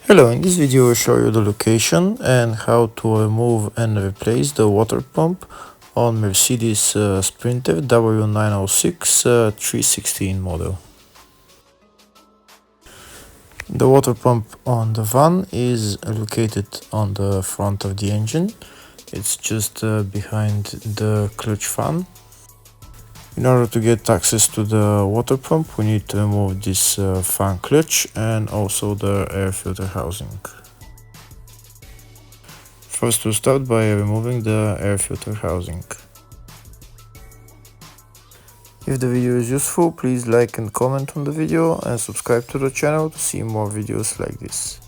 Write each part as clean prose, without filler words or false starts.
Hello, in this video I will show you the location and how to remove and replace the water pump on Mercedes Sprinter W906 316 model. The water pump on the van is located on the front of the engine. It's just behind the clutch fan. In order to get access to the water pump, we need to remove this fan clutch and also the air filter housing. First, we'll start by removing the air filter housing. If the video is useful, please like and comment on the video and subscribe to the channel to see more videos like this.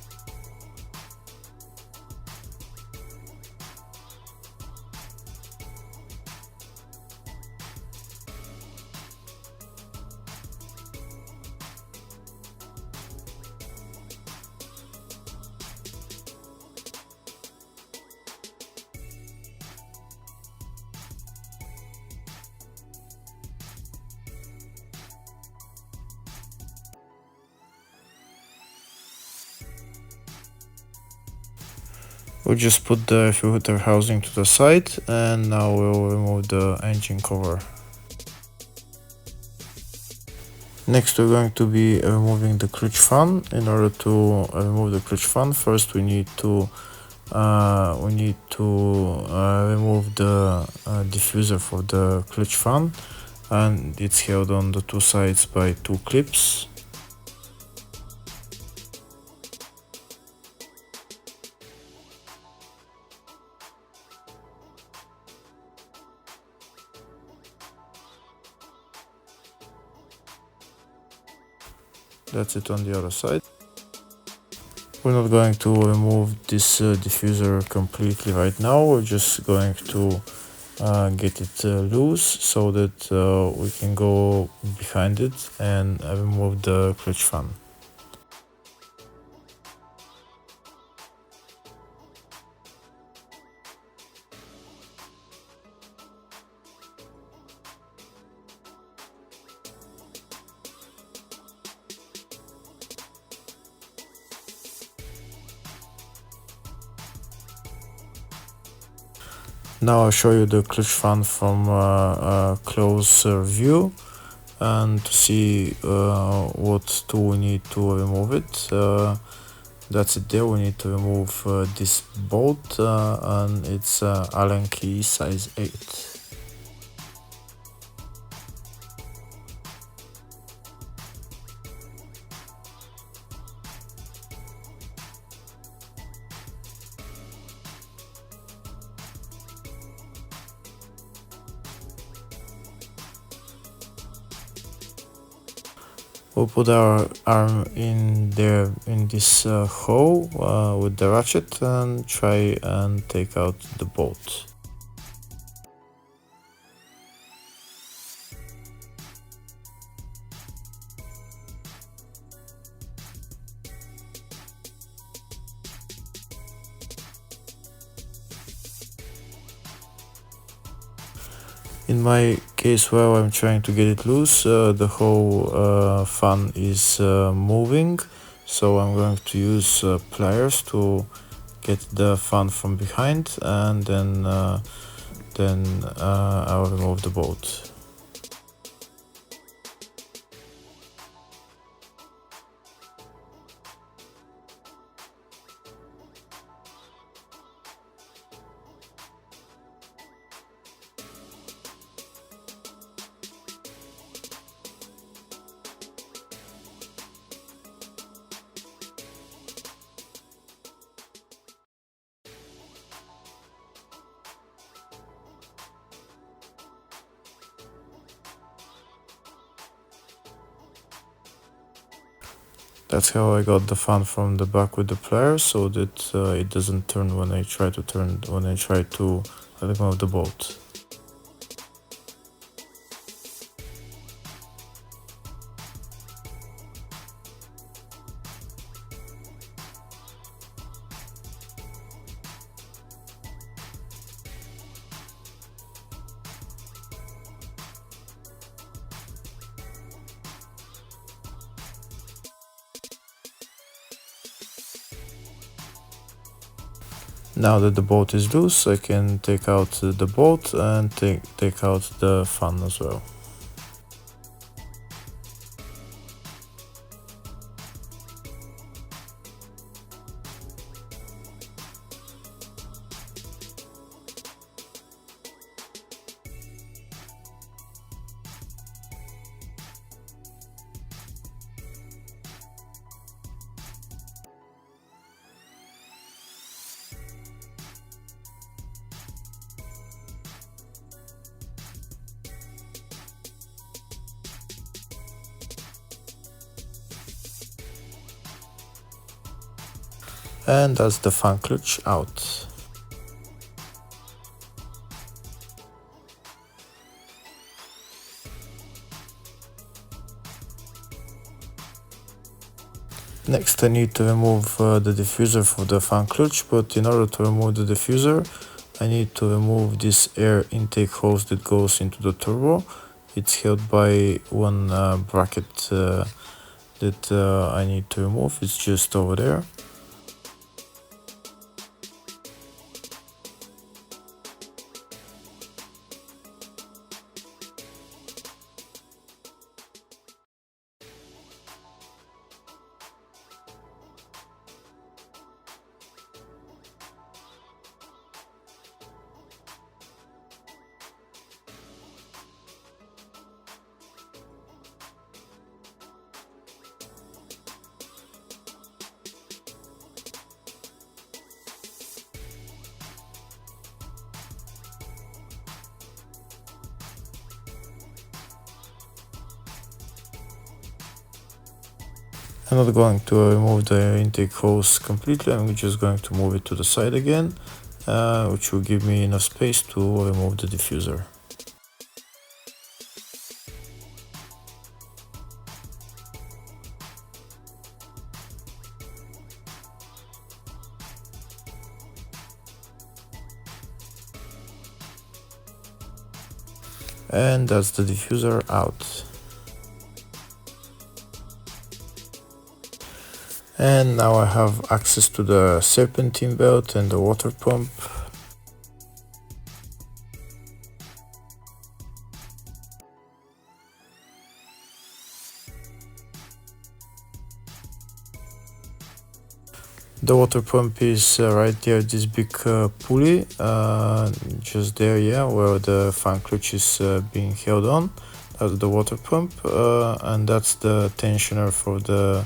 We'll just put the filter housing to the side and now we'll remove the engine cover. Next we're going to be removing the clutch fan. In order to remove the clutch fan, first we need to remove the diffuser for the clutch fan, and it's held on the two sides by two clips. That's it on the other side. We're not going to remove this diffuser completely right now. We're just going to get it loose so that we can go behind it and remove the clutch fan. Now I'll show you the clutch fan from a closer view, and to see what tool we need to remove it. That's it there. We need to remove this bolt and it's Allen key size 8. We'll put our arm in there in this hole with the ratchet and try and take out the bolt. In my case, where I'm trying to get it loose, the whole fan is moving, so I'm going to use pliers to get the fan from behind, and then I'll remove the bolt. That's how I got the fan from the back with the pliers, so that it doesn't turn when I try to remove the bolt. Now that the bolt is loose, I can take out the bolt and take out the fan as well. And that's the fan clutch out. Next I need to remove the diffuser for the fan clutch, but in order to remove the diffuser I need to remove this air intake hose that goes into the turbo. It's held by one bracket that I need to remove. It's just over there. I'm not going to remove the intake hose completely, I'm just going to move it to the side again, which will give me enough space to remove the diffuser. And that's the diffuser out. And now I have access to the serpentine belt and the water pump. The water pump is right there, this big pulley, just there, yeah, where the fan clutch is being held on. That's the water pump, and that's the tensioner for the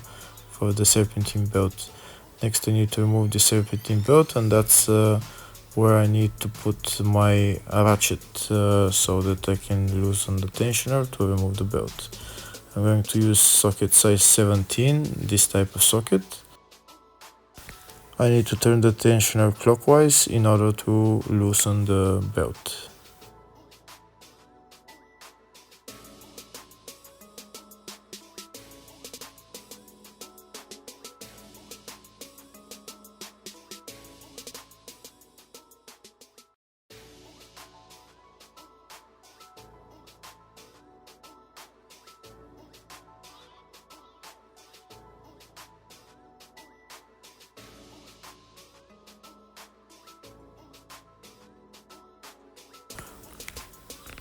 serpentine belt. Next I need to remove the serpentine belt, and that's where I need to put my ratchet so that I can loosen the tensioner to remove the belt. I'm going to use socket size 17, this type of socket. I need to turn the tensioner clockwise in order to loosen the belt.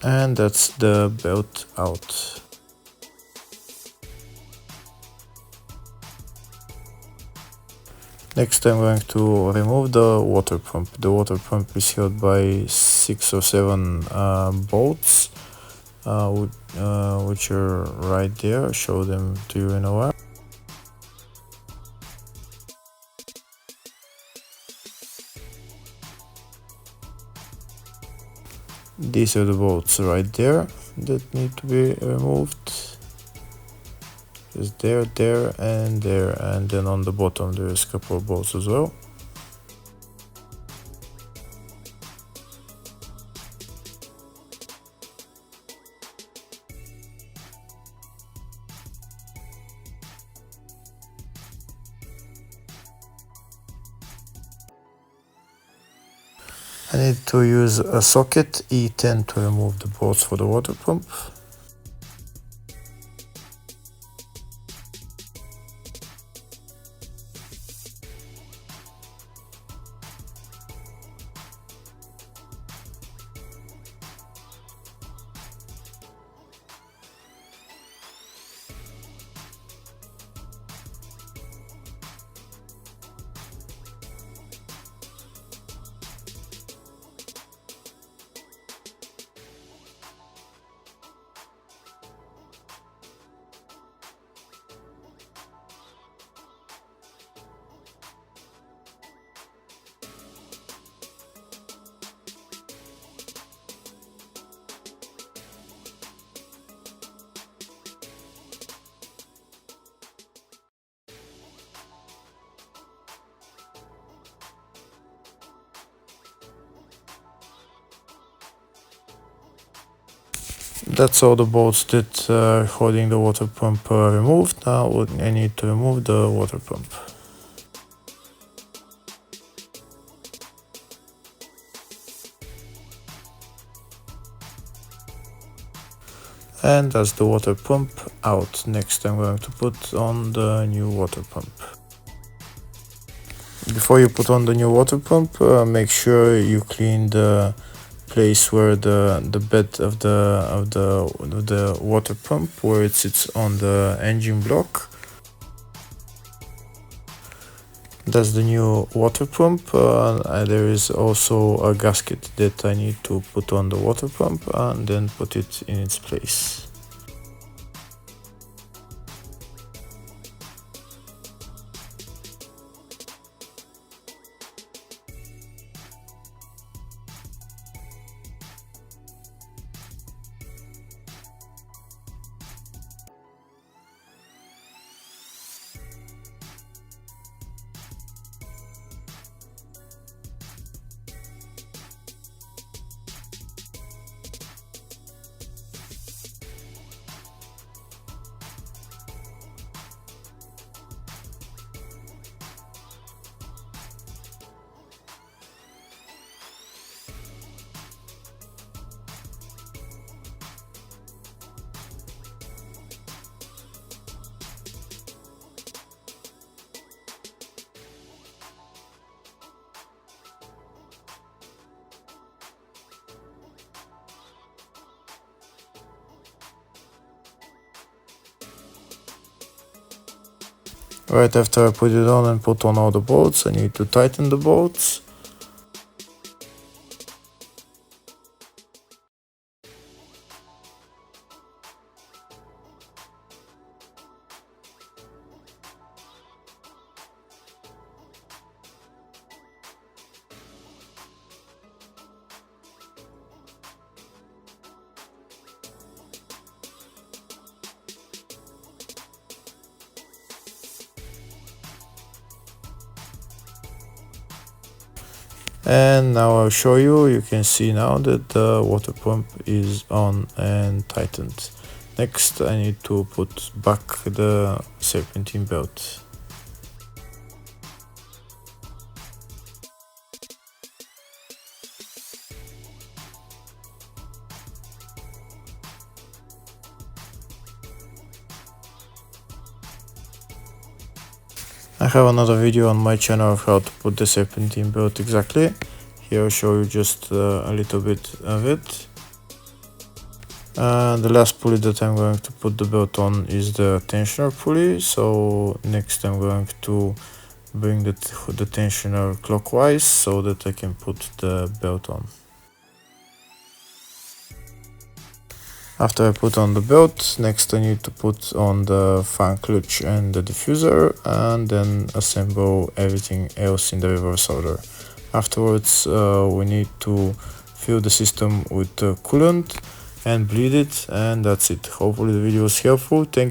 And that's the belt out. Next I'm going to remove the water pump. The water pump is held by 6 or 7 bolts, which are right there. I'll show them to you in a while. These are the bolts right there that need to be removed. Just there, and then on the bottom there is a couple of bolts as well. I need to use a socket E10 to remove the bolts for the water pump. That's all the bolts that are holding the water pump removed. Now I need to remove the water pump. And that's the water pump out. Next I'm going to put on the new water pump. Before you put on the new water pump, make sure you clean the place where the bed of the water pump, where it sits on the engine block. That's the new water pump. There is also a gasket that I need to put on the water pump and then put it in its place. Right after I put it on and put on all the bolts, I need to tighten the bolts. And now I'll show you. You can see now that the water pump is on and tightened. Next I need to put back the serpentine belt. I have another video on my channel of how to put the serpentine belt exactly. Here I'll show you just a little bit of it. The last pulley that I'm going to put the belt on is the tensioner pulley. So next I'm going to bring the tensioner clockwise so that I can put the belt on. After I put on the belt, next I need to put on the fan clutch and the diffuser, and then assemble everything else in the reverse order. Afterwards, we need to fill the system with coolant and bleed it, and that's it. Hopefully the video was helpful. Thank you.